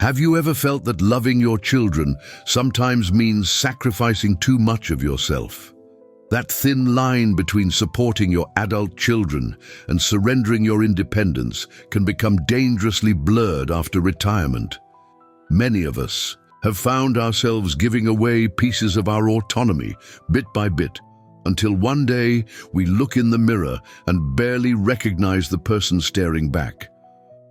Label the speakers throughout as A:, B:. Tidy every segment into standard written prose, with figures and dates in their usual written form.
A: Have you ever felt that loving your children sometimes means sacrificing too much of yourself? That thin line between supporting your adult children and surrendering your independence can become dangerously blurred after retirement. Many of us have found ourselves giving away pieces of our autonomy bit by bit, until one day we look in the mirror and barely recognize the person staring back.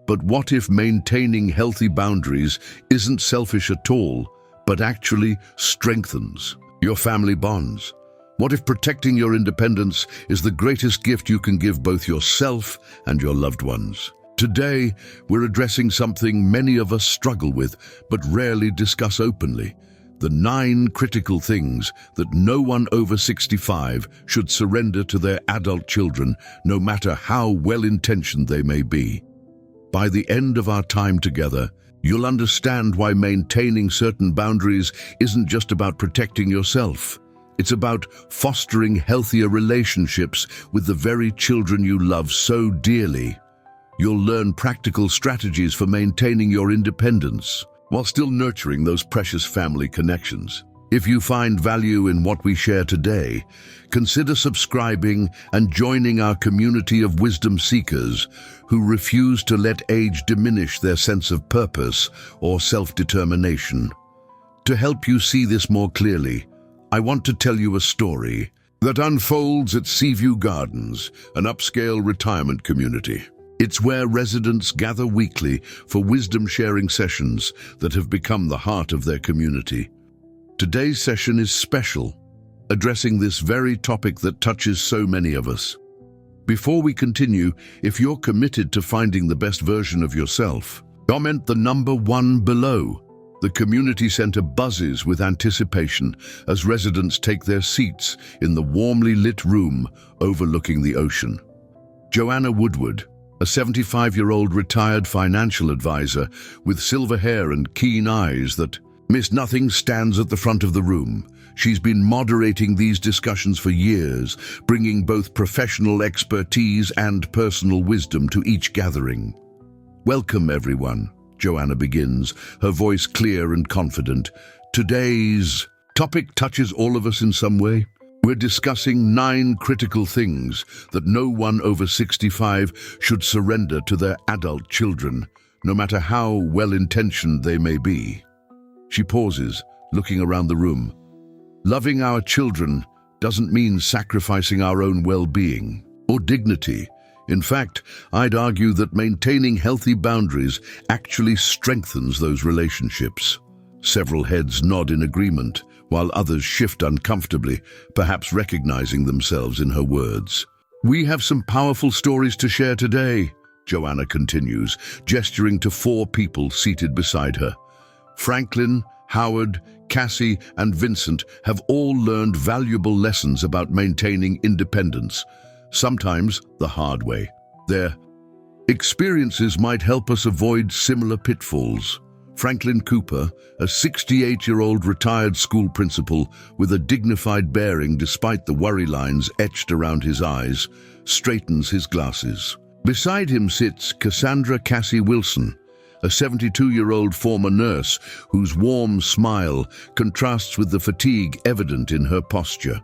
A: But what if maintaining healthy boundaries isn't selfish at all, but actually strengthens your family bonds? What if protecting your independence is the greatest gift you can give both yourself and your loved ones? Today, we're addressing something many of us struggle with, but rarely discuss openly: the 9 critical things that no one over 65 should surrender to their adult children, no matter how well-intentioned they may be. By the end of our time together, you'll understand why maintaining certain boundaries isn't just about protecting yourself. It's about fostering healthier relationships with the very children you love so dearly. You'll learn practical strategies for maintaining your independence while still nurturing those precious family connections. If you find value in what we share today, consider subscribing and joining our community of wisdom seekers who refuse to let age diminish their sense of purpose or self-determination. To help you see this more clearly, I want to tell you a story that unfolds at Seaview Gardens, an upscale retirement community. It's where residents gather weekly for wisdom-sharing sessions that have become the heart of their community. Today's session is special, addressing this very topic that touches so many of us. Before we continue, if you're committed to finding the best version of yourself, comment the number 1 below. The community center buzzes with anticipation as residents take their seats in the warmly lit room overlooking the ocean. Joanna Woodward, a 75-year-old retired financial advisor with silver hair and keen eyes that miss nothing, stands at the front of the room. She's been moderating these discussions for years, bringing both professional expertise and personal wisdom to each gathering. Welcome, everyone, Joanna begins, her voice clear and confident. Today's topic touches all of us in some way. We're discussing 9 critical things that no one over 65 should surrender to their adult children, no matter how well-intentioned they may be. She pauses, looking around the room. Loving our children doesn't mean sacrificing our own well-being or dignity. In fact, I'd argue that maintaining healthy boundaries actually strengthens those relationships. Several heads nod in agreement, while others shift uncomfortably, perhaps recognizing themselves in her words. We have some powerful stories to share today, Joanna continues, gesturing to 4 people seated beside her. Franklin, Howard, Cassie, and Vincent have all learned valuable lessons about maintaining independence, sometimes the hard way. Their experiences might help us avoid similar pitfalls. Franklin Cooper, a 68-year-old retired school principal with a dignified bearing despite the worry lines etched around his eyes, straightens his glasses. Beside him sits Cassandra Cassie Wilson, a 72-year-old former nurse whose warm smile contrasts with the fatigue evident in her posture.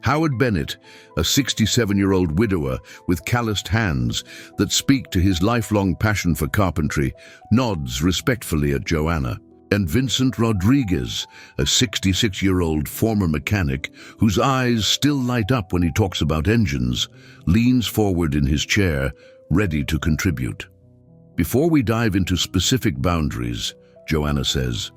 A: Howard Bennett, a 67-year-old widower with calloused hands that speak to his lifelong passion for carpentry, nods respectfully at Joanna. And Vincent Rodriguez, a 66-year-old former mechanic whose eyes still light up when he talks about engines, leans forward in his chair, ready to contribute. Before we dive into specific boundaries, Joanna says,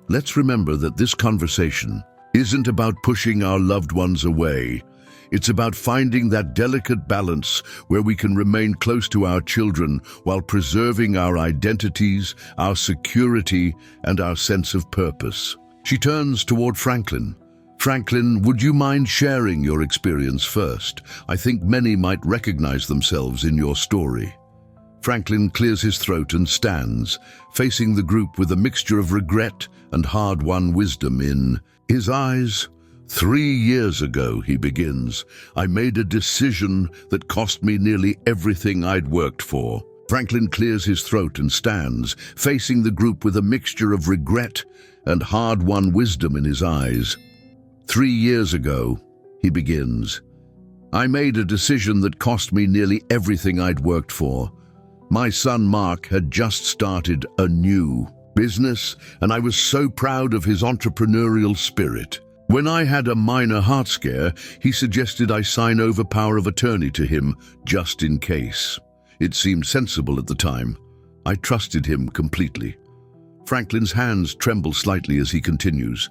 A: let's remember that this conversation isn't about pushing our loved ones away. It's about finding that delicate balance where we can remain close to our children while preserving our identities, our security, and our sense of purpose. She turns toward Franklin. Franklin, would you mind sharing your experience first? I think many might recognize themselves in your story. Franklin clears his throat and stands, facing the group with a mixture of regret and hard-won wisdom in his eyes. 3 years ago, he begins, I made a decision that cost me nearly everything I'd worked for. Franklin clears his throat and stands, facing the group with a mixture of regret and hard-won wisdom in his eyes. 3 years ago, he begins, I made a decision that cost me nearly everything I'd worked for. My son Mark had just started a new business, and I was so proud of his entrepreneurial spirit. When I had a minor heart scare, he suggested I sign over power of attorney to him, just in case. It seemed sensible at the time. I trusted him completely. Franklin's hands tremble slightly as he continues.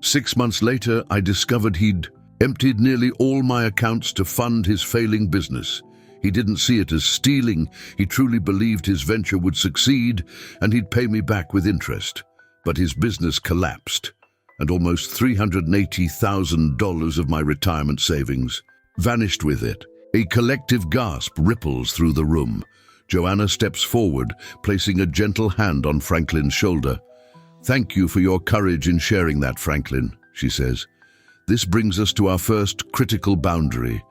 A: 6 months later, I discovered he'd emptied nearly all my accounts to fund his failing business. He didn't see it as stealing. He truly believed his venture would succeed and he'd pay me back with interest. But his business collapsed, and almost $380,000 of my retirement savings vanished with it. A collective gasp ripples through the room. Joanna steps forward, placing a gentle hand on Franklin's shoulder. Thank you for your courage in sharing that, Franklin, she says. This brings us to our first critical boundary.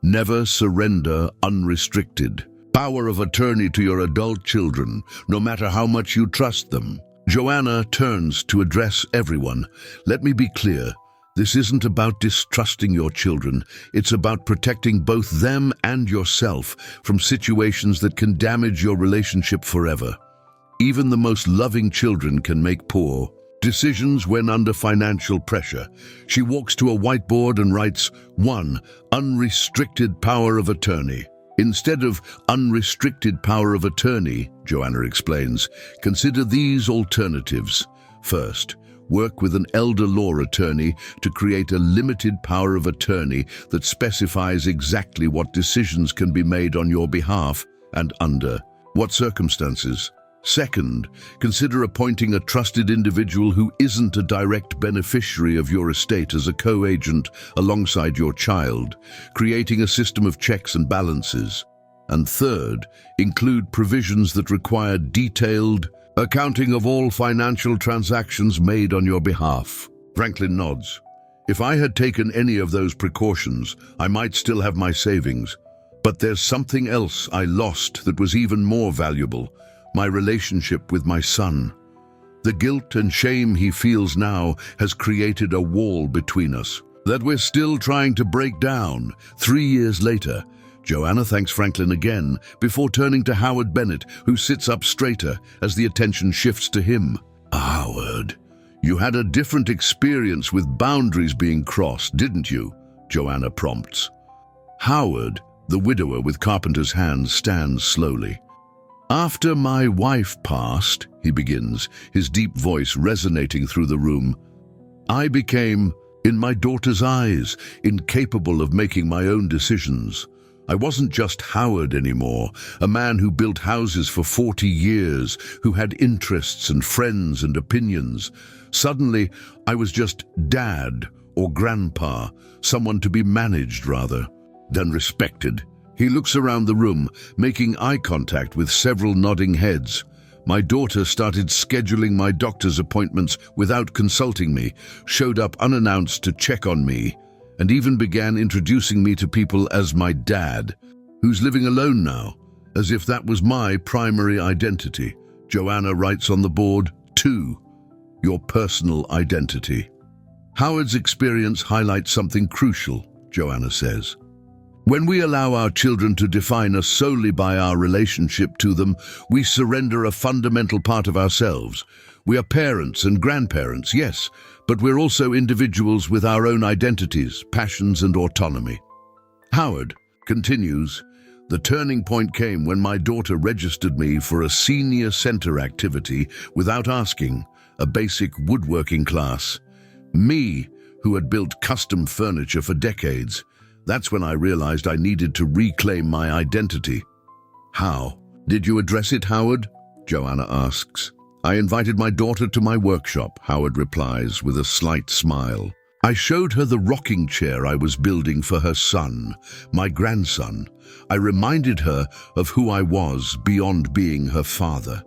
A: Never surrender unrestricted power of attorney to your adult children, no matter how much you trust them. Joanna turns to address everyone. Let me be clear. This isn't about distrusting your children. It's about protecting both them and yourself from situations that can damage your relationship forever. Even the most loving children can make poor decisions when under financial pressure. She walks to a whiteboard and writes, 1. Unrestricted power of attorney. Instead of unrestricted power of attorney, Joanna explains, consider these alternatives. First, work with an elder law attorney to create a limited power of attorney that specifies exactly what decisions can be made on your behalf and under what circumstances. Second, consider appointing a trusted individual who isn't a direct beneficiary of your estate as a co-agent alongside your child, creating a system of checks and balances. And third, include provisions that require detailed accounting of all financial transactions made on your behalf. Franklin nods. If I had taken any of those precautions, I might still have my savings. But there's something else I lost that was even more valuable. My relationship with my son. The guilt and shame he feels now has created a wall between us that we're still trying to break down. 3 years later, Joanna thanks Franklin again before turning to Howard Bennett, who sits up straighter as the attention shifts to him. Howard, you had a different experience with boundaries being crossed, didn't you? Joanna prompts. Howard, the widower with carpenter's hands, stands slowly. After my wife passed, he begins, his deep voice resonating through the room, I became, in my daughter's eyes, incapable of making my own decisions. I wasn't just Howard anymore, a man who built houses for 40 years, who had interests and friends and opinions. Suddenly, I was just dad or grandpa, someone to be managed rather than respected. He looks around the room, making eye contact with several nodding heads. My daughter started scheduling my doctor's appointments without consulting me, showed up unannounced to check on me, and even began introducing me to people as my dad, who's living alone now, as if that was my primary identity. Joanna writes on the board, 2. Your personal identity. Howard's experience highlights something crucial, Joanna says. When we allow our children to define us solely by our relationship to them, we surrender a fundamental part of ourselves. We are parents and grandparents, yes, but we're also individuals with our own identities, passions, and autonomy. Howard continues, the turning point came when my daughter registered me for a senior center activity without asking, a basic woodworking class. Me, who had built custom furniture for decades. That's when I realized I needed to reclaim my identity. How? Did you address it, Howard? Joanna asks. I invited my daughter to my workshop, Howard replies with a slight smile. I showed her the rocking chair I was building for her son, my grandson. I reminded her of who I was beyond being her father.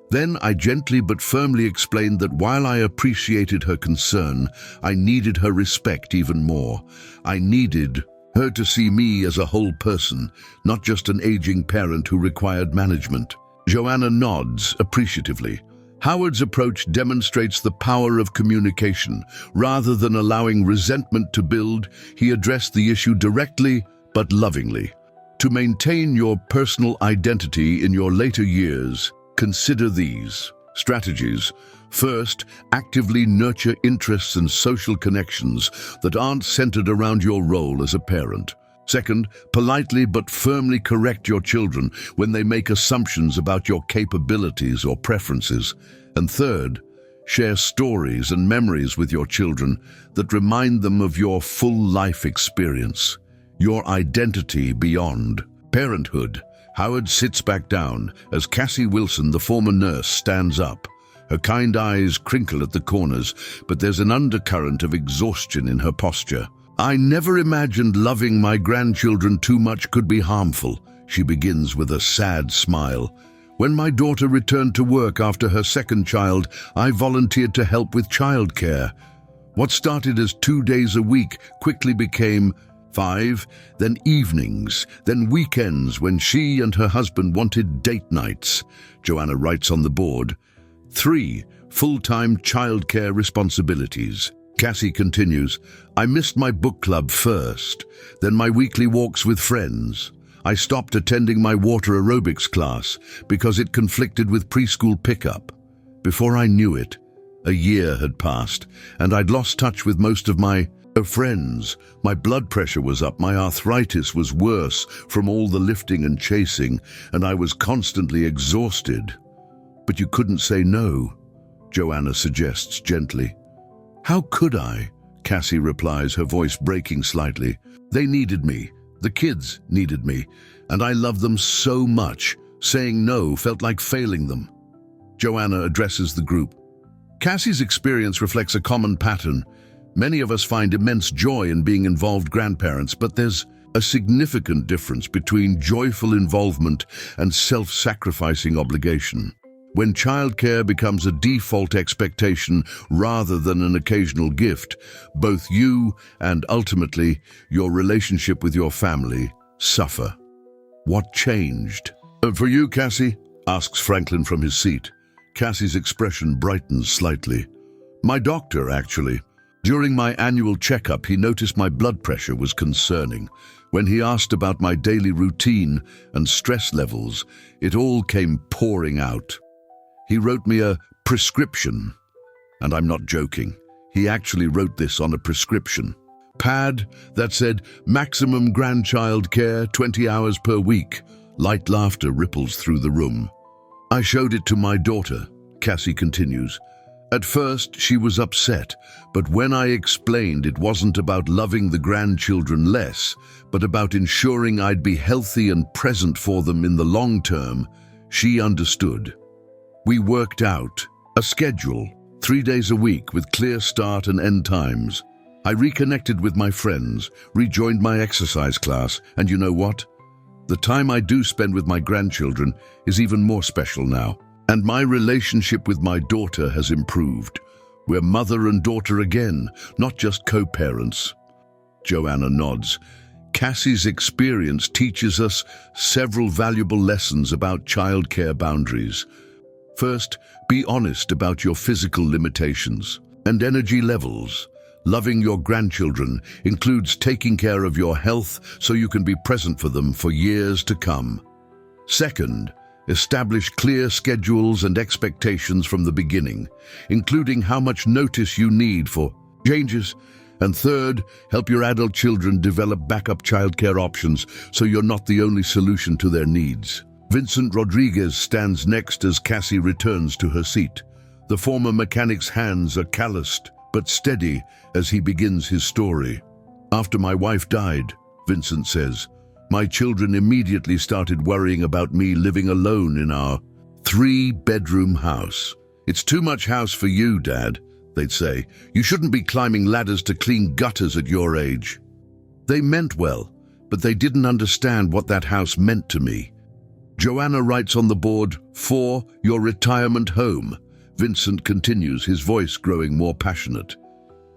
A: Then I gently but firmly explained that while I appreciated her concern, I needed her respect even more. I needed her to see me as a whole person, not just an aging parent who required management. Joanna nods appreciatively. Howard's approach demonstrates the power of communication. Rather than allowing resentment to build, he addressed the issue directly but lovingly. To maintain your personal identity in your later years, consider these strategies. First, actively nurture interests and social connections that aren't centered around your role as a parent. Second, politely but firmly correct your children when they make assumptions about your capabilities or preferences. And third, share stories and memories with your children that remind them of your full life experience, your identity beyond parenthood. Howard sits back down as Cassie Wilson, the former nurse, stands up. Her kind eyes crinkle at the corners, but there's an undercurrent of exhaustion in her posture. "I never imagined loving my grandchildren too much could be harmful," she begins with a sad smile. "When my daughter returned to work after her second child, I volunteered to help with childcare. What started as 2 days a week quickly became 5, then evenings, then weekends when she and her husband wanted date nights." Joanna writes on the board. 3. Full-time childcare responsibilities. Cassie continues, "I missed my book club first, then my weekly walks with friends. I stopped attending my water aerobics class because it conflicted with preschool pickup. Before I knew it, a year had passed, and I'd lost touch with most of my friends. My blood pressure was up, my arthritis was worse from all the lifting and chasing, and I was constantly exhausted." "But you couldn't say no," Joanna suggests gently. "How could I?" Cassie replies, her voice breaking slightly. "They needed me. The kids needed me. And I loved them so much. Saying no felt like failing them." Joanna addresses the group. Cassie's experience reflects a common pattern. Many of us find immense joy in being involved grandparents, but there's a significant difference between joyful involvement and self-sacrificing obligation. When childcare becomes a default expectation rather than an occasional gift, both you and ultimately your relationship with your family suffer. What changed? For you, Cassie?" asks Franklin from his seat. Cassie's expression brightens slightly. "My doctor, actually. During my annual checkup, he noticed my blood pressure was concerning. When he asked about my daily routine and stress levels, it all came pouring out. He wrote me a prescription. And I'm not joking. He actually wrote this on a prescription pad that said, 'Maximum grandchild care, 20 hours per week.'" Light laughter ripples through the room. "I showed it to my daughter," Cassie continues. "At first, she was upset, but when I explained it wasn't about loving the grandchildren less, but about ensuring I'd be healthy and present for them in the long term, she understood. We worked out a schedule, 3 days a week with clear start and end times. I reconnected with my friends, rejoined my exercise class, and you know what? The time I do spend with my grandchildren is even more special now. And my relationship with my daughter has improved. We're mother and daughter again, not just co-parents." Joanna nods. Cassie's experience teaches us several valuable lessons about childcare boundaries. First, be honest about your physical limitations and energy levels. Loving your grandchildren includes taking care of your health so you can be present for them for years to come. Second, establish clear schedules and expectations from the beginning, including how much notice you need for changes. And third, help your adult children develop backup childcare options so you're not the only solution to their needs. Vincent Rodriguez stands next as Cassie returns to her seat. The former mechanic's hands are calloused but steady as he begins his story. "After my wife died," Vincent says, "my children immediately started worrying about me living alone in our 3-bedroom house. 'It's too much house for you, Dad,' they'd say. 'You shouldn't be climbing ladders to clean gutters at your age.' They meant well, but they didn't understand what that house meant to me." Joanna writes on the board, "For your retirement home." Vincent continues, his voice growing more passionate.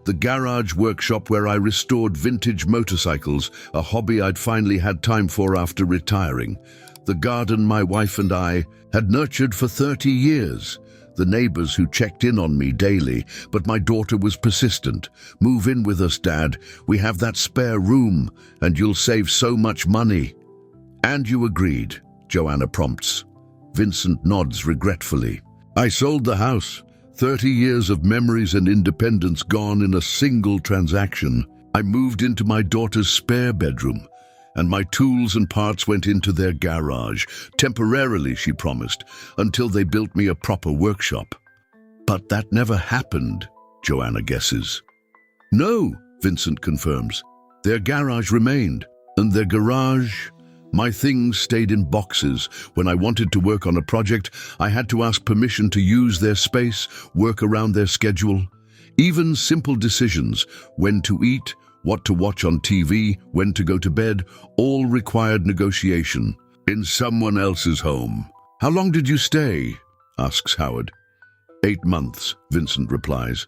A: The garage workshop where I restored vintage motorcycles, a hobby I'd finally had time for after retiring. The garden my wife and I had nurtured for 30 years. The neighbors who checked in on me daily, but my daughter was persistent. "Move in with us, Dad. We have that spare room, and you'll save so much money." "And you agreed," Joanna prompts. Vincent nods regretfully. "I sold the house. 30 years of memories and independence gone in a single transaction. I moved into my daughter's spare bedroom, and my tools and parts went into their garage, temporarily, she promised, until they built me a proper workshop." "But that never happened," Joanna guesses. "No," Vincent confirms. "Their garage remained, and their garage, my things stayed in boxes. When I wanted to work on a project, I had to ask permission to use their space, work around their schedule. Even simple decisions, when to eat, what to watch on TV, when to go to bed, all required negotiation. In someone else's home." "How long did you stay?" asks Howard. 8 months, Vincent replies.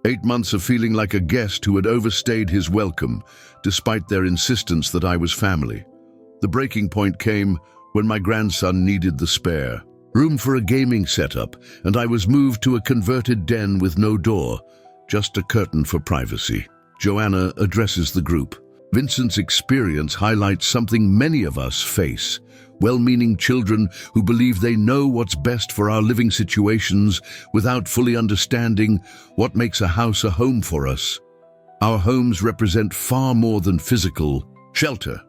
A: 8 months of feeling like a guest who had overstayed his welcome, despite their insistence that I was family. The breaking point came when my grandson needed the spare room for a gaming setup, and I was moved to a converted den with no door, just a curtain for privacy. Joanna addresses the group. Vincent's experience highlights something many of us face: well-meaning children who believe they know what's best for our living situations without fully understanding what makes a house a home for us. Our homes represent far more than physical shelter.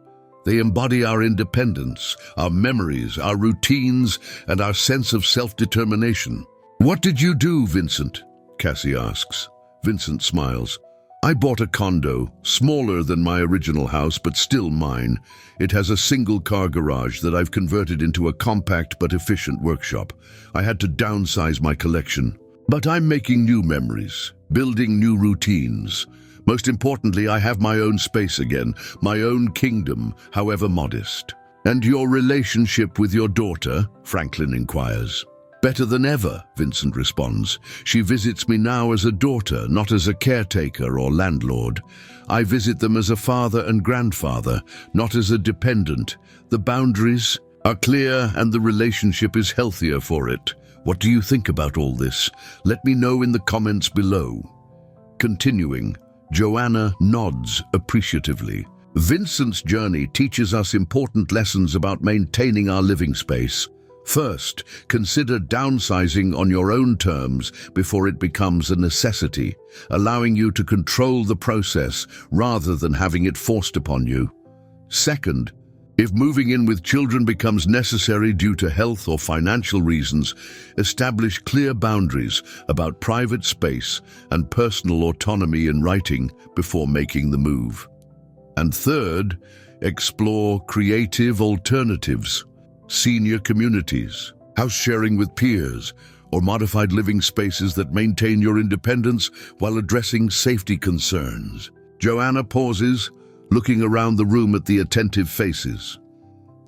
A: They embody our independence, our memories, our routines, and our sense of self-determination. "What did you do, Vincent?" Cassie asks. Vincent smiles. "I bought a condo, smaller than my original house, but still mine. It has a single-car garage that I've converted into a compact but efficient workshop. I had to downsize my collection. But I'm making new memories, building new routines. Most importantly, I have my own space again, my own kingdom, however modest." "And your relationship with your daughter?" Franklin inquires. "Better than ever," Vincent responds. "She visits me now as a daughter, not as a caretaker or landlord. I visit them as a father and grandfather, not as a dependent. The boundaries are clear and the relationship is healthier for it. What do you think about all this? Let me know in the comments below." Continuing, Joanna nods appreciatively. Vincent's journey teaches us important lessons about maintaining our living space. First, consider downsizing on your own terms before it becomes a necessity, allowing you to control the process rather than having it forced upon you. Second, if moving in with children becomes necessary due to health or financial reasons, establish clear boundaries about private space and personal autonomy in writing before making the move. And third, explore creative alternatives. Senior communities, house sharing with peers, or modified living spaces that maintain your independence while addressing safety concerns. Joanna pauses, looking around the room at the attentive faces.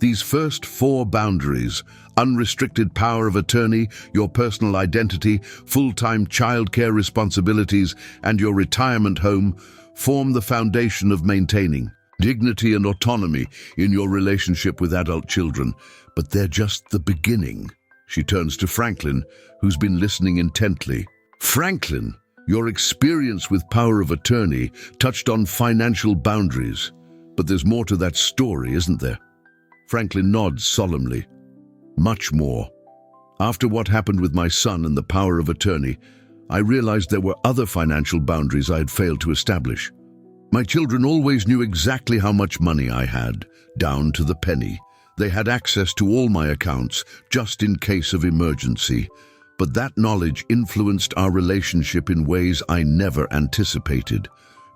A: These first 4 boundaries, unrestricted power of attorney, your personal identity, full-time childcare responsibilities, and your retirement home, form the foundation of maintaining dignity and autonomy in your relationship with adult children. But they're just the beginning. She turns to Franklin, who's been listening intently. "Franklin, your experience with power of attorney touched on financial boundaries, but there's more to that story, isn't there?" Franklin nods solemnly. "Much more. After what happened with my son and the power of attorney, I realized there were other financial boundaries I had failed to establish. My children always knew exactly how much money I had, down to the penny. They had access to all my accounts, just in case of emergency. But that knowledge influenced our relationship in ways I never anticipated."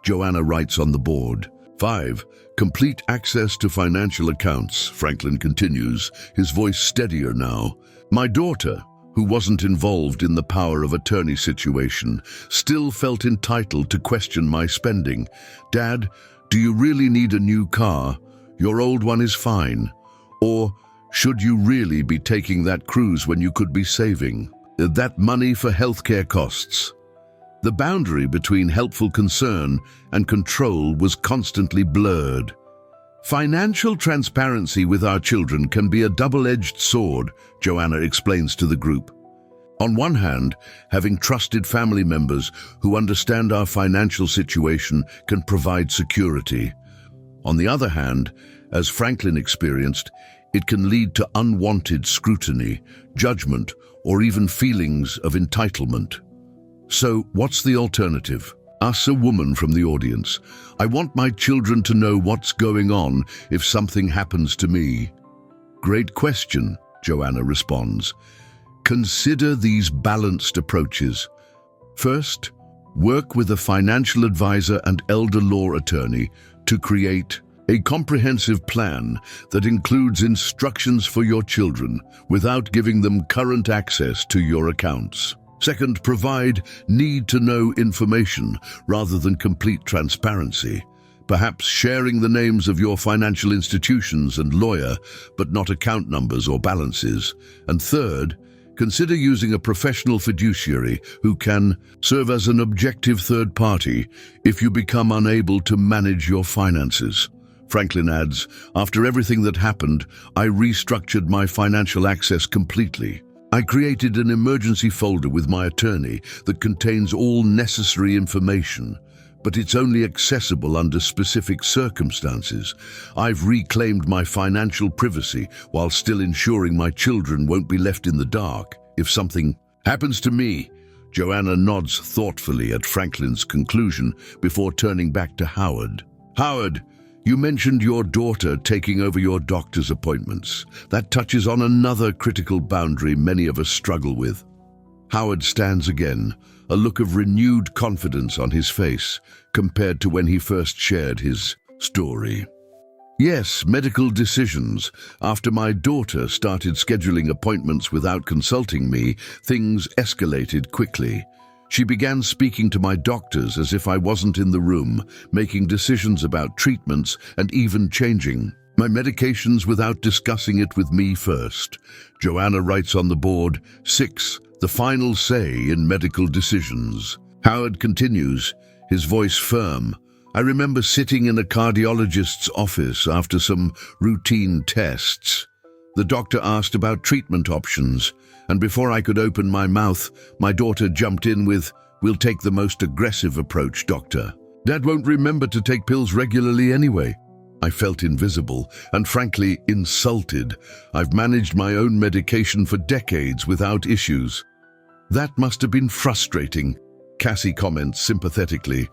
A: Joanna writes on the board. 5. Complete access to financial accounts, Franklin continues, his voice steadier now. "My daughter, who wasn't involved in the power of attorney situation, still felt entitled to question my spending. 'Dad, do you really need a new car? Your old one is fine.' Or, 'Should you really be taking that cruise when you could be saving that money for healthcare costs?' The boundary between helpful concern and control was constantly blurred. Financial transparency with our children can be a double-edged sword, Joanna explains to the group. On one hand, having trusted family members who understand our financial situation can provide security. On the other hand, as Franklin experienced, it can lead to unwanted scrutiny, judgment, or even feelings of entitlement. So, what's the alternative? Asks a woman from the audience. I want my children to know what's going on if something happens to me. Great question, Joanna responds. Consider these balanced approaches. First, work with a financial advisor and elder law attorney to create a comprehensive plan that includes instructions for your children without giving them current access to your accounts. Second, provide need-to-know information rather than complete transparency, perhaps sharing the names of your financial institutions and lawyer, but not account numbers or balances. And third, consider using a professional fiduciary who can serve as an objective third party if you become unable to manage your finances. Franklin adds, after everything that happened, I restructured my financial access completely. I created an emergency folder with my attorney that contains all necessary information, but it's only accessible under specific circumstances. I've reclaimed my financial privacy while still ensuring my children won't be left in the dark. If something happens to me, Joanna nods thoughtfully at Franklin's conclusion before turning back to Howard. Howard, you mentioned your daughter taking over your doctor's appointments. That touches on another critical boundary many of us struggle with. Howard stands again, a look of renewed confidence on his face compared to when he first shared his story. Yes, medical decisions. After my daughter started scheduling appointments without consulting me, things escalated quickly. She began speaking to my doctors as if I wasn't in the room, making decisions about treatments and even changing my medications without discussing it with me first. Joanna writes on the board, 6, the final say in medical decisions. Howard continues, his voice firm. I remember sitting in a cardiologist's office after some routine tests. The doctor asked about treatment options, and before I could open my mouth, my daughter jumped in with, we'll take the most aggressive approach, doctor. Dad won't remember to take pills regularly anyway. I felt invisible and frankly insulted. I've managed my own medication for decades without issues. That must have been frustrating, Cassie comments sympathetically.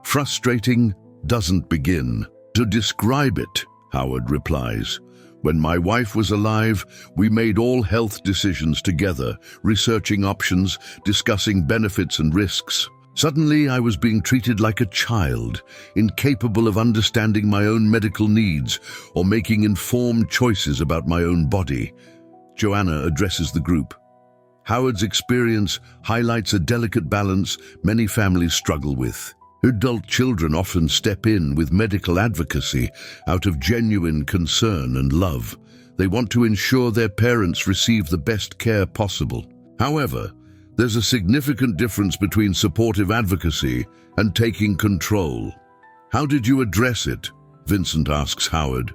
A: Frustrating doesn't begin to describe it, Howard replies. When my wife was alive, we made all health decisions together, researching options, discussing benefits and risks. Suddenly, I was being treated like a child, incapable of understanding my own medical needs or making informed choices about my own body. Joanna addresses the group. Howard's experience highlights a delicate balance many families struggle with. Adult children often step in with medical advocacy out of genuine concern and love. They want to ensure their parents receive the best care possible. However, there's a significant difference between supportive advocacy and taking control. How did you address it? Vincent asks Howard.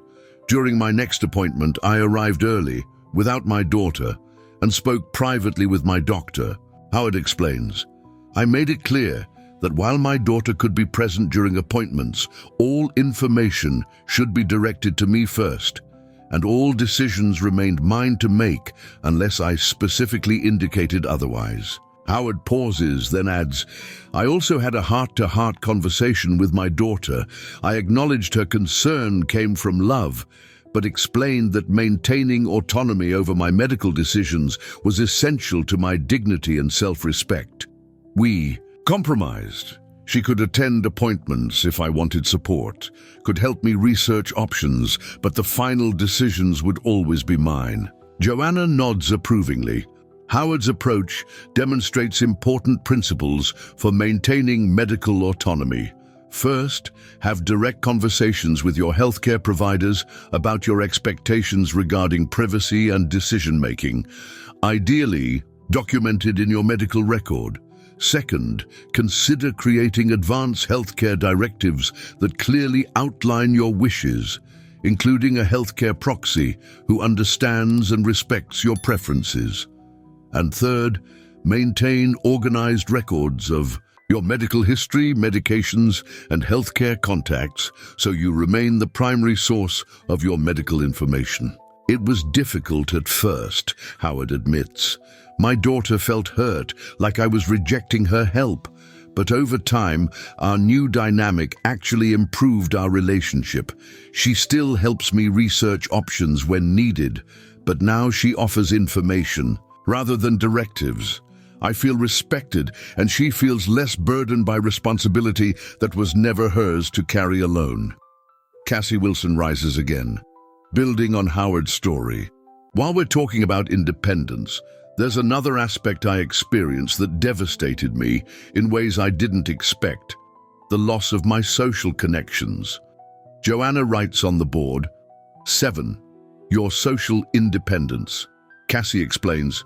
A: During my next appointment, I arrived early, without my daughter, and spoke privately with my doctor. Howard explains, I made it clear that while my daughter could be present during appointments, all information should be directed to me first, and all decisions remained mine to make unless I specifically indicated otherwise. Howard pauses, then adds, I also had a heart-to-heart conversation with my daughter. I acknowledged her concern came from love, but explained that maintaining autonomy over my medical decisions was essential to my dignity and self-respect. We compromised. She could attend appointments if I wanted support, could help me research options, but the final decisions would always be mine. Joanna nods approvingly. Howard's approach demonstrates important principles for maintaining medical autonomy. First, have direct conversations with your healthcare providers about your expectations regarding privacy and decision-making, ideally documented in your medical record. Second, consider creating advanced healthcare directives that clearly outline your wishes, including a healthcare proxy who understands and respects your preferences. And third, maintain organized records of your medical history, medications, and healthcare contacts so you remain the primary source of your medical information. It was difficult at first, Howard admits. My daughter felt hurt, like I was rejecting her help. But over time, our new dynamic actually improved our relationship. She still helps me research options when needed, but now she offers information rather than directives. I feel respected, and she feels less burdened by responsibility that was never hers to carry alone. Cassie Wilson rises again, building on Howard's story. While we're talking about independence, there's another aspect I experienced that devastated me in ways I didn't expect: the loss of my social connections. Joanna writes on the board, 7. Your social independence. Cassie explains,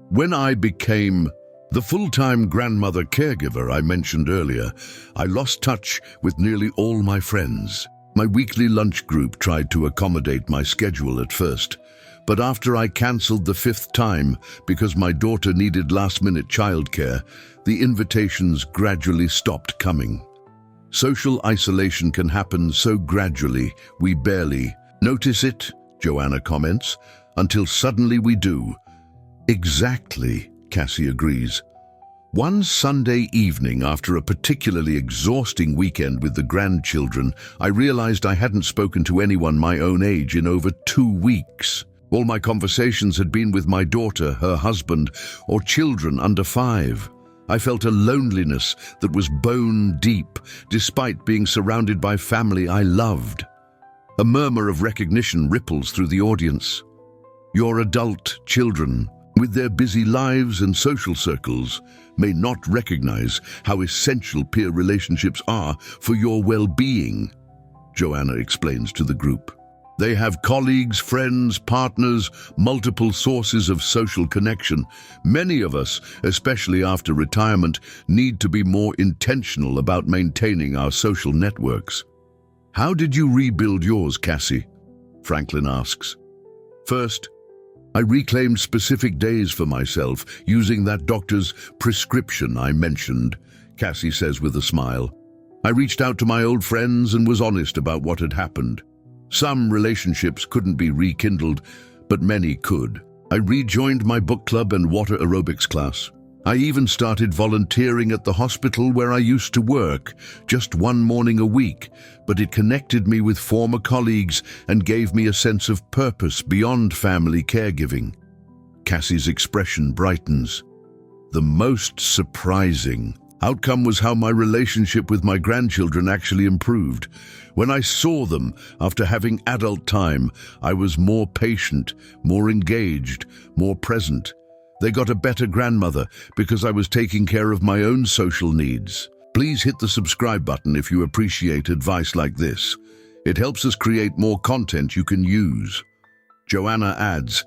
A: when I became the full-time grandmother caregiver I mentioned earlier, I lost touch with nearly all my friends. My weekly lunch group tried to accommodate my schedule at first, but after I cancelled the 5th time because my daughter needed last-minute childcare, the invitations gradually stopped coming. Social isolation can happen so gradually, we barely notice it, Joanna comments, until suddenly we do. Exactly, Cassie agrees. One Sunday evening, after a particularly exhausting weekend with the grandchildren, I realized I hadn't spoken to anyone my own age in over 2 weeks. All my conversations had been with my daughter, her husband, or children under 5. I felt a loneliness that was bone deep, despite being surrounded by family I loved. A murmur of recognition ripples through the audience. Your adult children, with their busy lives and social circles, may not recognize how essential peer relationships are for your well-being, Joanna explains to the group. They have colleagues, friends, partners, multiple sources of social connection. Many of us, especially after retirement, need to be more intentional about maintaining our social networks. How did you rebuild yours, Cassie? Franklin asks. First, I reclaimed specific days for myself using that doctor's prescription I mentioned, Cassie says with a smile. I reached out to my old friends and was honest about what had happened. Some relationships couldn't be rekindled, but many could. I rejoined my book club and water aerobics class. I even started volunteering at the hospital where I used to work, just one morning a week, but it connected me with former colleagues and gave me a sense of purpose beyond family caregiving. Cassie's expression brightens. The most surprising outcome was how my relationship with my grandchildren actually improved. When I saw them after having adult time, I was more patient, more engaged, more present. They got a better grandmother because I was taking care of my own social needs. Please hit the subscribe button if you appreciate advice like this. It helps us create more content you can use. Joanna adds,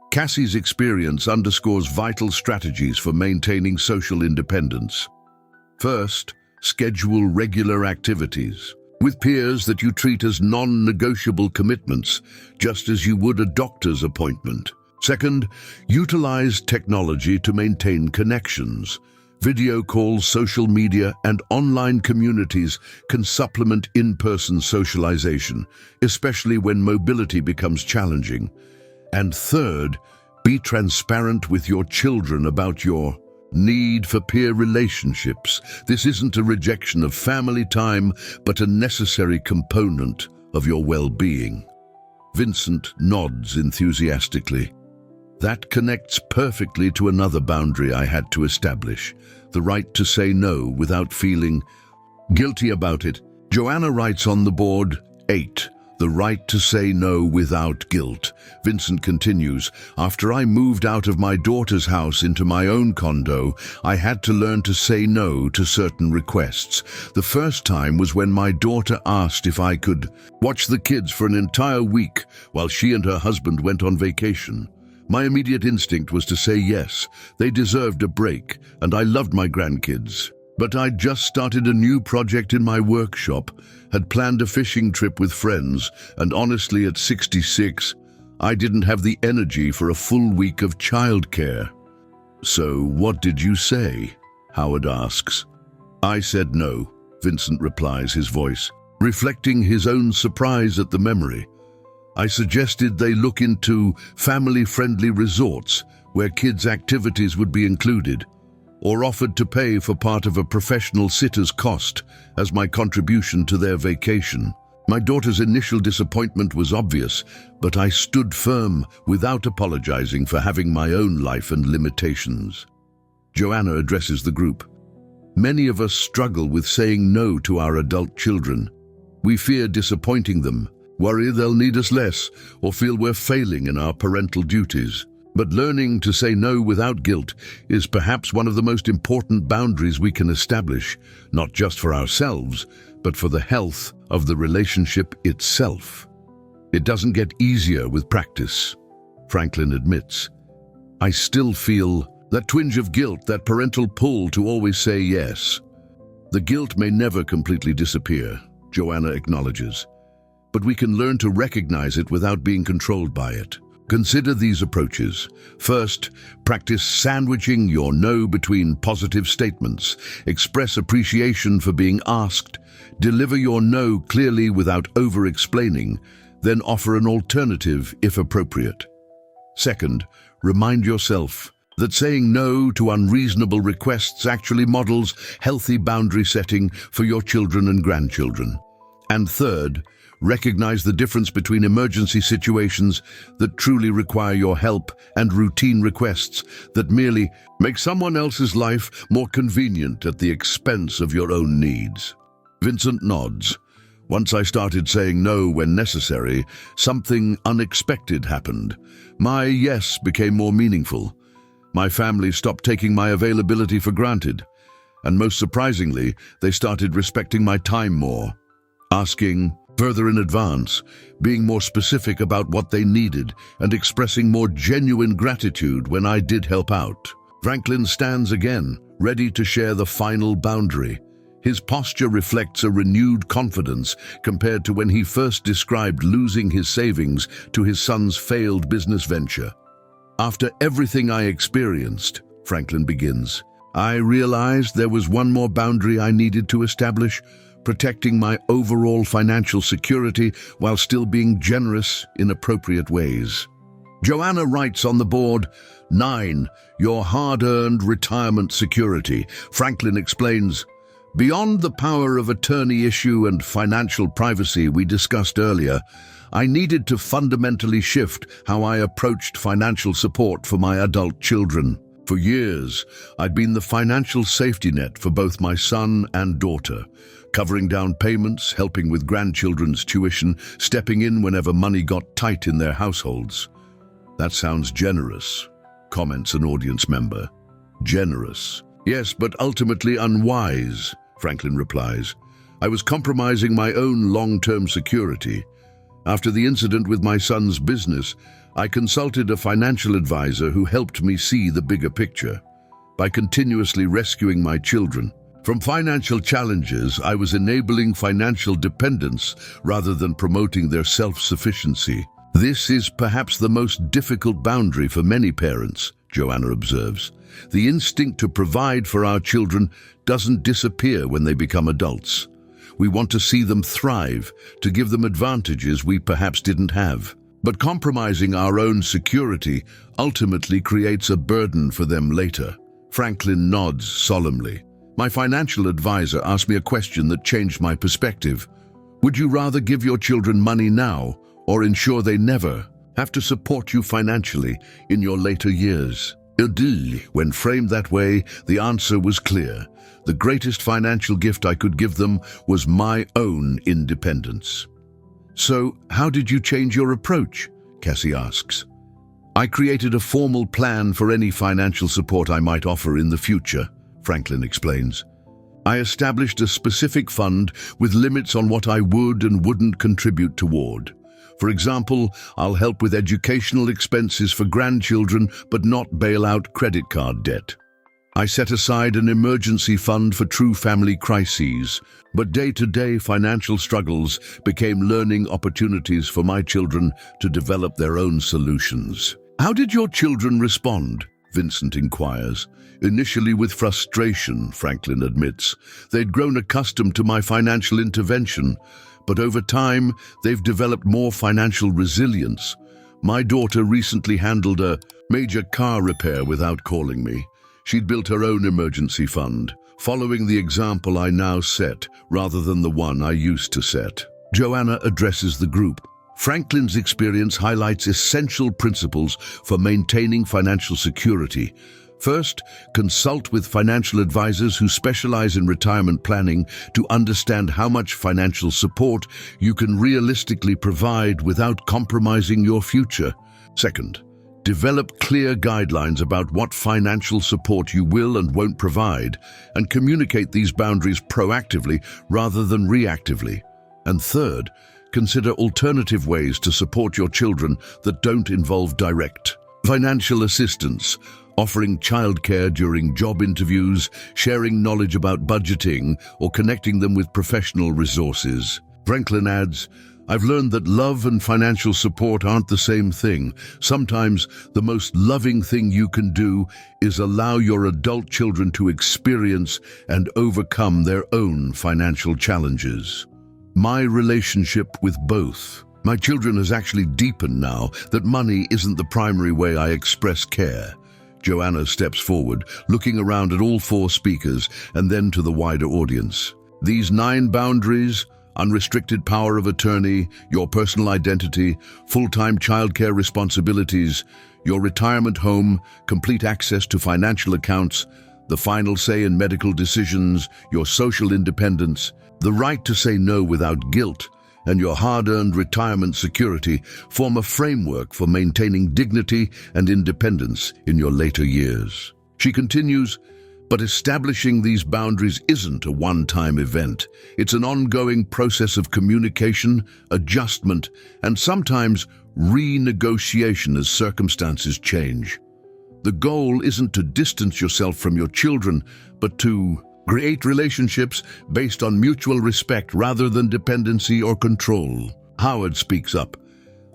A: Cassie's experience underscores vital strategies for maintaining social independence. First, schedule regular activities with peers that you treat as non-negotiable commitments, just as you would a doctor's appointment. Second, utilize technology to maintain connections. Video calls, social media, and online communities can supplement in-person socialization, especially when mobility becomes challenging. And third, be transparent with your children about your need for peer relationships. This isn't a rejection of family time, but a necessary component of your well-being. Vincent nods enthusiastically. That connects perfectly to another boundary I had to establish, the right to say no without feeling guilty about it. Joanna writes on the board, 8. The right to say no without guilt. Vincent continues, after I moved out of my daughter's house into my own condo, I had to learn to say no to certain requests. The first time was when my daughter asked if I could watch the kids for an entire week while she and her husband went on vacation. My immediate instinct was to say yes. They deserved a break, and I loved my grandkids. But I'd just started a new project in my workshop, had planned a fishing trip with friends, and honestly, at 66, I didn't have the energy for a full week of childcare. "So what did you say?" Howard asks. "I said no," Vincent replies, his voice reflecting his own surprise at the memory. "I suggested they look into family-friendly resorts where kids' activities would be included, or offered to pay for part of a professional sitter's cost as my contribution to their vacation." My daughter's initial disappointment was obvious, but I stood firm without apologizing for having my own life and limitations. Joanna addresses the group. "Many of us struggle with saying no to our adult children. We fear disappointing them, worry they'll need us less, or feel we're failing in our parental duties. But learning to say no without guilt is perhaps one of the most important boundaries we can establish, not just for ourselves, but for the health of the relationship itself. It doesn't get easier with practice," Franklin admits. "I still feel that twinge of guilt, that parental pull to always say yes. The guilt may never completely disappear," Joanna acknowledges, "but we can learn to recognize it without being controlled by it." Consider these approaches. First, practice sandwiching your no between positive statements. Express appreciation for being asked. Deliver your no clearly without over-explaining, then offer an alternative if appropriate. Second, remind yourself that saying no to unreasonable requests actually models healthy boundary setting for your children and grandchildren. And third, recognize the difference between emergency situations that truly require your help and routine requests that merely make someone else's life more convenient at the expense of your own needs. Vincent nods. "Once I started saying no when necessary, something unexpected happened. My yes became more meaningful. My family stopped taking my availability for granted. And most surprisingly, they started respecting my time more, asking further in advance, being more specific about what they needed, and expressing more genuine gratitude when I did help out." Franklin stands again, ready to share the final boundary. His posture reflects a renewed confidence compared to when he first described losing his savings to his son's failed business venture. "After everything I experienced," Franklin begins, "I realized there was one more boundary I needed to establish, protecting my overall financial security while still being generous in appropriate ways." Joanna writes on the board, 9. Your hard-earned retirement security. Franklin explains, "Beyond the power of attorney issue and financial privacy we discussed earlier, I needed to fundamentally shift how I approached financial support for my adult children. For years, I'd been the financial safety net for both my son and daughter, covering down payments, helping with grandchildren's tuition, stepping in whenever money got tight in their households." "That sounds generous," comments an audience member. "Generous. Yes, but ultimately unwise," Franklin replies. "I was compromising my own long-term security. After the incident with my son's business, I consulted a financial advisor who helped me see the bigger picture. By continuously rescuing my children from financial challenges, I was enabling financial dependence rather than promoting their self-sufficiency. This is perhaps the most difficult boundary for many parents," Joanna observes. "The instinct to provide for our children doesn't disappear when they become adults. We want to see them thrive, to give them advantages we perhaps didn't have. But compromising our own security ultimately creates a burden for them later." Franklin nods solemnly. "My financial advisor asked me a question that changed my perspective. Would you rather give your children money now or ensure they never have to support you financially in your later years?" When framed that way, the answer was clear. The greatest financial gift I could give them was my own independence. "So, how did you change your approach?" Cassie asks. "I created a formal plan for any financial support I might offer in the future," Franklin explains. "I established a specific fund with limits on what I would and wouldn't contribute toward. For example, I'll help with educational expenses for grandchildren, but not bail out credit card debt. I set aside an emergency fund for true family crises, but day-to-day financial struggles became learning opportunities for my children to develop their own solutions. How did your children respond? Vincent inquires. Initially with frustration, Franklin admits. They'd grown accustomed to my financial intervention, but over time, they've developed more financial resilience. My daughter recently handled a major car repair without calling me. She'd built her own emergency fund, following the example I now set rather than the one I used to set. Joanna addresses the group. Franklin's experience highlights essential principles for maintaining financial security. First, consult with financial advisors who specialize in retirement planning to understand how much financial support you can realistically provide without compromising your future. Second, develop clear guidelines about what financial support you will and won't provide, and communicate these boundaries proactively rather than reactively. And third, consider alternative ways to support your children that don't involve direct financial assistance, offering childcare during job interviews, sharing knowledge about budgeting, or connecting them with professional resources. Franklin adds, I've learned that love and financial support aren't the same thing. Sometimes the most loving thing you can do is allow your adult children to experience and overcome their own financial challenges. My relationship with both my children has actually deepened now that money isn't the primary way I express care. Joanna steps forward, looking around at all four speakers and then to the wider audience. These 9 boundaries: unrestricted power of attorney, your personal identity, full-time childcare responsibilities, your retirement home, complete access to financial accounts, the final say in medical decisions, your social independence, the right to say no without guilt, and your hard-earned retirement security form a framework for maintaining dignity and independence in your later years. She continues, but establishing these boundaries isn't a one-time event. It's an ongoing process of communication, adjustment, and sometimes renegotiation as circumstances change. The goal isn't to distance yourself from your children, but to create relationships based on mutual respect rather than dependency or control. Howard speaks up.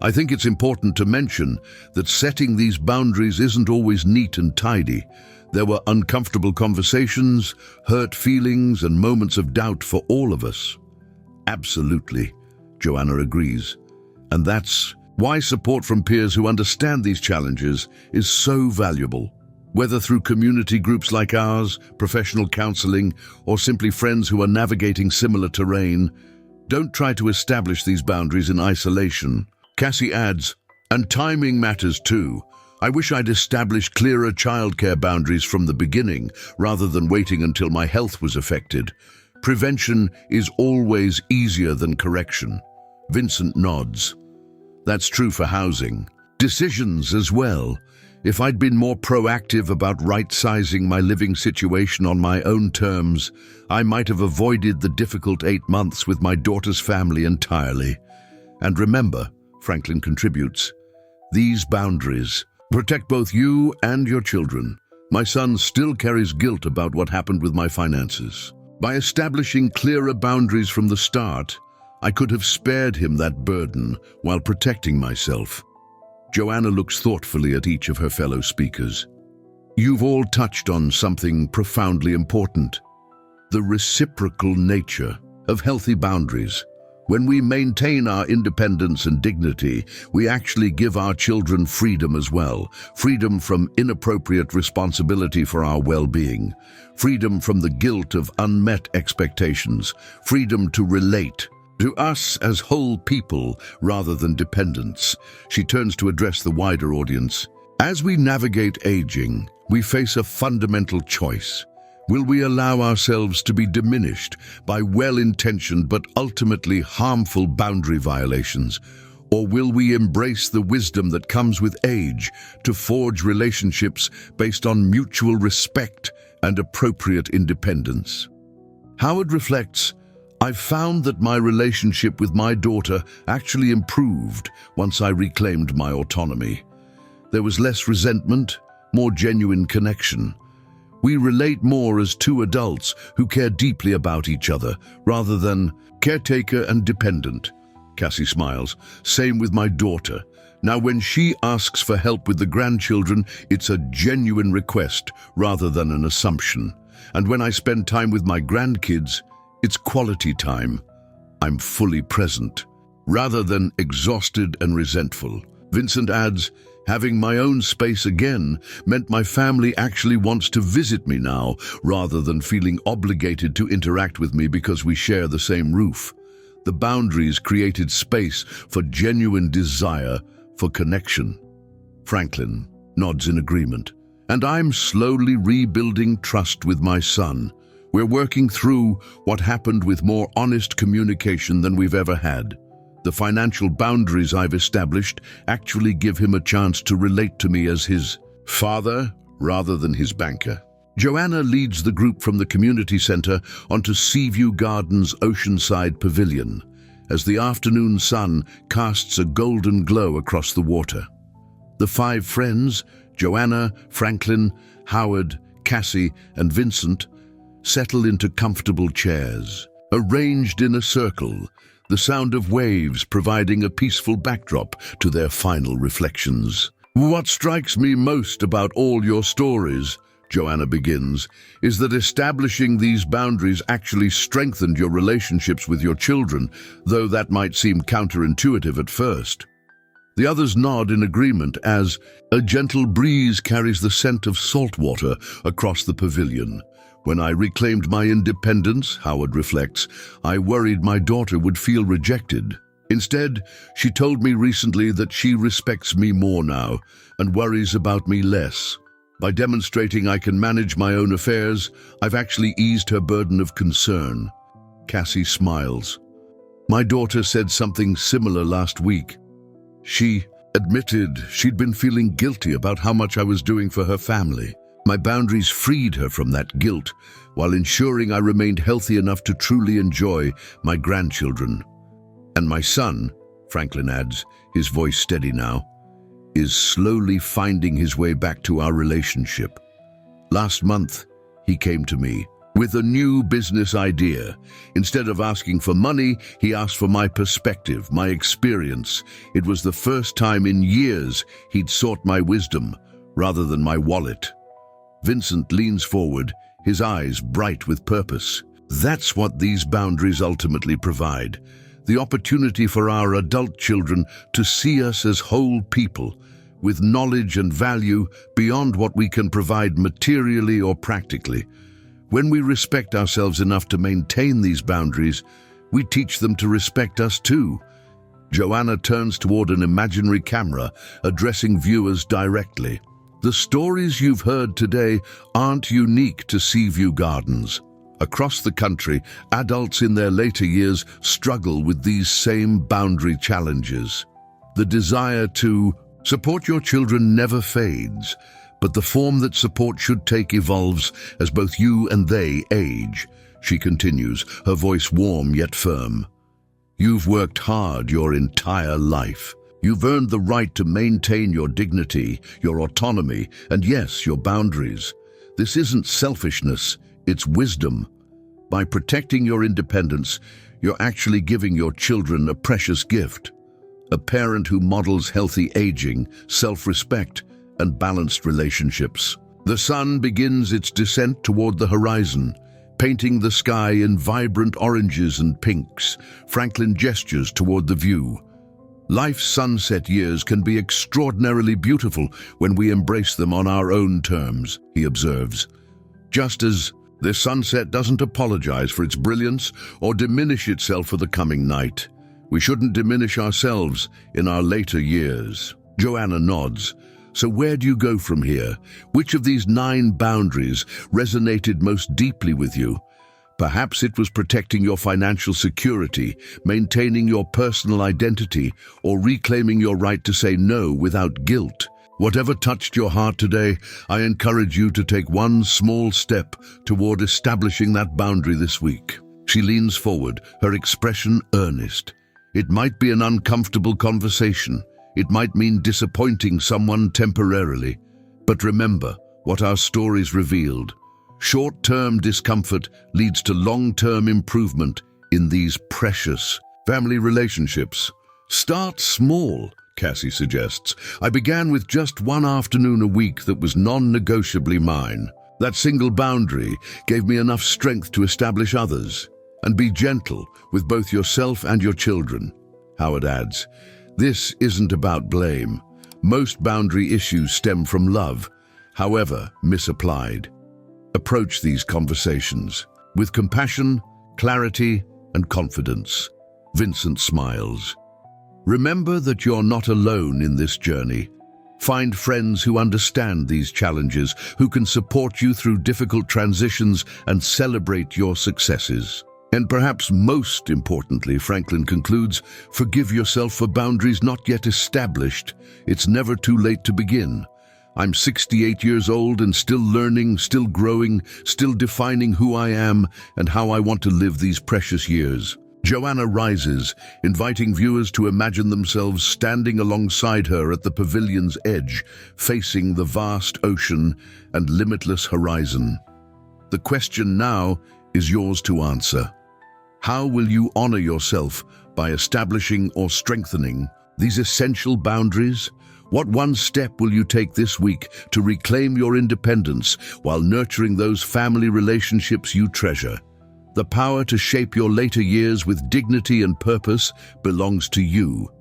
A: I think it's important to mention that setting these boundaries isn't always neat and tidy. There were uncomfortable conversations, hurt feelings, and moments of doubt for all of us. Absolutely, Joanna agrees. And that's why support from peers who understand these challenges is so valuable. Whether through community groups like ours, professional counseling, or simply friends who are navigating similar terrain, don't try to establish these boundaries in isolation. Cassie adds, and timing matters too. I wish I'd established clearer childcare boundaries from the beginning, rather than waiting until my health was affected. Prevention is always easier than correction. Vincent nods. That's true for housing. Decisions as well. If I'd been more proactive about right-sizing my living situation on my own terms, I might have avoided the difficult 8 months with my daughter's family entirely. And remember, Franklin contributes, these boundaries protect both you and your children. My son still carries guilt about what happened with my finances. By establishing clearer boundaries from the start, I could have spared him that burden while protecting myself. Joanna looks thoughtfully at each of her fellow speakers. You've all touched on something profoundly important: the reciprocal nature of healthy boundaries. When we maintain our independence and dignity, we actually give our children freedom as well. Freedom from inappropriate responsibility for our well-being. Freedom from the guilt of unmet expectations. Freedom to relate to us as whole people rather than dependents. She turns to address the wider audience. As we navigate aging, we face a fundamental choice. Will we allow ourselves to be diminished by well-intentioned but ultimately harmful boundary violations? Or will we embrace the wisdom that comes with age to forge relationships based on mutual respect and appropriate independence? Howard reflects, I've found that my relationship with my daughter actually improved once I reclaimed my autonomy. There was less resentment, more genuine connection. We relate more as two adults who care deeply about each other, rather than caretaker and dependent. Cassie smiles. Same with my daughter. Now, when she asks for help with the grandchildren, it's a genuine request rather than an assumption. And when I spend time with my grandkids, it's quality time. I'm fully present, rather than exhausted and resentful. Vincent adds, having my own space again meant my family actually wants to visit me now, rather than feeling obligated to interact with me because we share the same roof. The boundaries created space for genuine desire for connection. Franklin nods in agreement. And I'm slowly rebuilding trust with my son. We're working through what happened with more honest communication than we've ever had. The financial boundaries I've established actually give him a chance to relate to me as his father rather than his banker. Joanna leads the group from the community center onto Seaview Gardens' Oceanside Pavilion as the afternoon sun casts a golden glow across the water. The 5 friends, Joanna, Franklin, Howard, Cassie, and Vincent, settle into comfortable chairs, arranged in a circle, the sound of waves providing a peaceful backdrop to their final reflections. What strikes me most about all your stories, Joanna begins, is that establishing these boundaries actually strengthened your relationships with your children, though that might seem counterintuitive at first. The others nod in agreement as a gentle breeze carries the scent of salt water across the pavilion. When I reclaimed my independence, Howard reflects, I worried my daughter would feel rejected. Instead, she told me recently that she respects me more now and worries about me less. By demonstrating I can manage my own affairs, I've actually eased her burden of concern. Cassie smiles. My daughter said something similar last week. She admitted she'd been feeling guilty about how much I was doing for her family. My boundaries freed her from that guilt, while ensuring I remained healthy enough to truly enjoy my grandchildren. And my son, Franklin adds, his voice steady now, is slowly finding his way back to our relationship. Last month, he came to me with a new business idea. Instead of asking for money, he asked for my perspective, my experience. It was the first time in years he'd sought my wisdom rather than my wallet. Vincent leans forward, his eyes bright with purpose. That's what these boundaries ultimately provide. The opportunity for our adult children to see us as whole people, with knowledge and value beyond what we can provide materially or practically. When we respect ourselves enough to maintain these boundaries, we teach them to respect us too. Joanna turns toward an imaginary camera, addressing viewers directly. The stories you've heard today aren't unique to Seaview Gardens. Across the country, adults in their later years struggle with these same boundary challenges. The desire to support your children never fades, but the form that support should take evolves as both you and they age. She continues, her voice warm yet firm. You've worked hard your entire life. You've earned the right to maintain your dignity, your autonomy, and yes, your boundaries. This isn't selfishness, it's wisdom. By protecting your independence, you're actually giving your children a precious gift. A parent who models healthy aging, self-respect, and balanced relationships. The sun begins its descent toward the horizon, painting the sky in vibrant oranges and pinks. Franklin gestures toward the view. Life's sunset years can be extraordinarily beautiful when we embrace them on our own terms, he observes. Just as the sunset doesn't apologize for its brilliance or diminish itself for the coming night, we shouldn't diminish ourselves in our later years. Joanna nods. So where do you go from here? Which of these 9 boundaries resonated most deeply with you? Perhaps it was protecting your financial security, maintaining your personal identity, or reclaiming your right to say no without guilt. Whatever touched your heart today, I encourage you to take one small step toward establishing that boundary this week. She leans forward, her expression earnest. It might be an uncomfortable conversation. It might mean disappointing someone temporarily. But remember what our stories revealed. Short-term discomfort leads to long-term improvement in these precious family relationships. Start small, Cassie suggests. I began with just one afternoon a week that was non-negotiably mine. That single boundary gave me enough strength to establish others. And be gentle with both yourself and your children. Howard adds, this isn't about blame. Most boundary issues stem from love, however misapplied. Approach these conversations with compassion, clarity, and confidence. Vincent smiles. Remember that you're not alone in this journey. Find friends who understand these challenges, who can support you through difficult transitions and celebrate your successes. And perhaps most importantly, Franklin concludes, forgive yourself for boundaries not yet established. It's never too late to begin. I'm 68 years old and still learning, still growing, still defining who I am and how I want to live these precious years. Joanna rises, inviting viewers to imagine themselves standing alongside her at the pavilion's edge, facing the vast ocean and limitless horizon. The question now is yours to answer. How will you honor yourself by establishing or strengthening these essential boundaries? What one step will you take this week to reclaim your independence while nurturing those family relationships you treasure? The power to shape your later years with dignity and purpose belongs to you,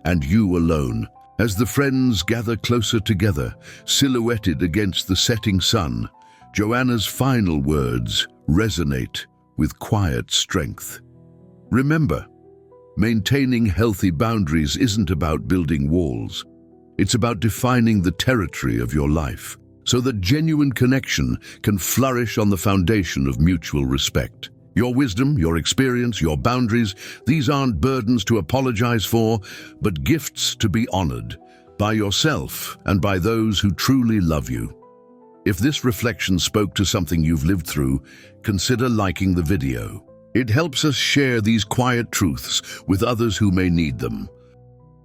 A: and you alone. As the friends gather closer together, silhouetted against the setting sun, Joanna's final words resonate with quiet strength. Remember, maintaining healthy boundaries isn't about building walls. It's about defining the territory of your life so that genuine connection can flourish on the foundation of mutual respect. Your wisdom, your experience, your boundaries, these aren't burdens to apologize for, but gifts to be honored by yourself and by those who truly love you. If this reflection spoke to something you've lived through, consider liking the video. It helps us share these quiet truths with others who may need them.